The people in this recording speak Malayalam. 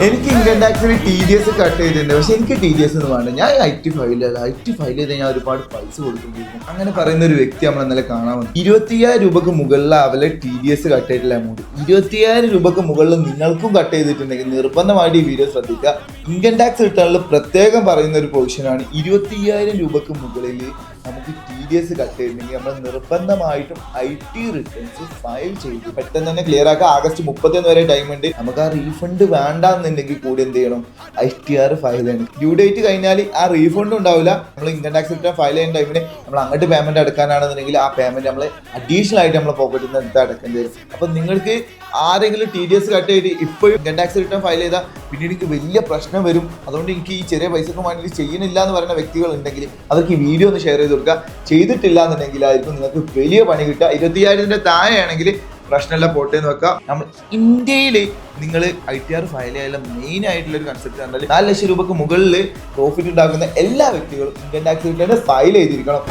എനിക്ക് ഇൻകം ടാക്സിൽ TDS കട്ട് ചെയ്തിട്ടുണ്ട്. പക്ഷെ എനിക്ക് TDS ഒന്നും വേണ്ട. ഞാൻ IT ഫയൽ ചെയ്ത് ഞാൻ ഒരുപാട് പൈസ കൊടുക്കേണ്ടിയിരുന്നു. അങ്ങനെ പറയുന്ന ഒരു വ്യക്തി നമ്മൾ ഇന്നലെ കാണാൻ വന്നു. 25,000 രൂപക്ക് മുകളിൽ അവലെ TDS കട്ട് ചെയ്തിട്ടില്ല എമൗണ്ട്. 25,000 രൂപക്ക് മുകളിൽ നിങ്ങൾക്കും കട്ട് ചെയ്തിട്ടുണ്ടെങ്കിൽ നിർബന്ധമായിട്ട് ഈ വീഡിയോ ശ്രദ്ധിക്കുക. ഇൻകം ടാക്സ് റിട്ടേണിൽ പ്രത്യേകം പറയുന്ന ഒരു പൊസിഷനാണ് 25,000 രൂപക്ക് മുകളിൽ നമുക്ക് TDS കട്ട് ചെയ്തിട്ടുണ്ടെങ്കിൽ നമ്മൾ നിർബന്ധമായിട്ടും IT റിട്ടേൺസ് ഫയൽ ചെയ്ത് പെട്ടെന്ന് തന്നെ ക്ലിയർ ആക്കുക. ആഗസ്റ്റ് 31 വരെ ടൈം ഉണ്ട്. നമുക്ക് ആ റീഫണ്ട് വേണ്ടെന്നുണ്ടെങ്കിൽ കൂടി എന്ത് ചെയ്യണം, ITR ഫയൽ ചെയ്യണം. ഡ്യൂ ഡേറ്റ് കഴിഞ്ഞാൽ ആ റീഫണ്ടും ഉണ്ടാവില്ല. നമ്മൾ ഇൻകം ടാക്സ് റിട്ടേൺ ഫയൽ ചെയ്യുന്ന ടൈമിന് നമ്മൾ അങ്ങോട്ട് പേയ്മെന്റ് അടക്കാനാണെന്നുണ്ടെങ്കിൽ ആ പേയ്മെന്റ് നമ്മൾ അഡീഷണൽ ആയിട്ട് നമ്മളെ പോക്കറ്റിൽ നിന്ന് എടുത്ത് അടക്കേണ്ടി വരും. അപ്പം നിങ്ങൾക്ക് ആരെങ്കിലും TDS കട്ട് ചെയ്ത് ഇപ്പോഴും ഇൻകം ടാക്സ് റിട്ടേൺ ഫയൽ ചെയ്താൽ പിന്നീട് എനിക്ക് വലിയ പ്രശ്നം വരും. അതുകൊണ്ട് എനിക്ക് ഈ ചെറിയ പൈസക്ക് വേണ്ടി ചെയ്യുന്നില്ല എന്ന് പറയുന്ന വ്യക്തികൾ ഉണ്ടെങ്കിൽ അവർക്ക് ഈ വീഡിയോ ഒന്ന് ഷെയർ ചെയ്ത് കൊടുക്കുക. ചെയ്തിട്ടില്ല എന്നുണ്ടെങ്കിലായിരിക്കും നിങ്ങൾക്ക് വലിയ പണി കിട്ടുക. 25,000 താഴെയാണെങ്കിൽ പ്രശ്നമല്ല, പോട്ടേന്ന് വെക്കാം. നമ്മൾ ഇന്ത്യയിൽ നിങ്ങൾ ITR ഫയൽ ചെയ്യാനുള്ള മെയിൻ ആയിട്ടുള്ള ഒരു കൺസെപ്റ്റ് പറഞ്ഞാൽ 4 ലക്ഷം രൂപക്ക് മുകളിൽ പ്രോഫിറ്റ് ഉണ്ടാക്കുന്ന എല്ലാ വ്യക്തികളും ഇൻകം ടാക്സ് റിട്ടേൺ ഫയൽ ചെയ്തിരിക്കണം.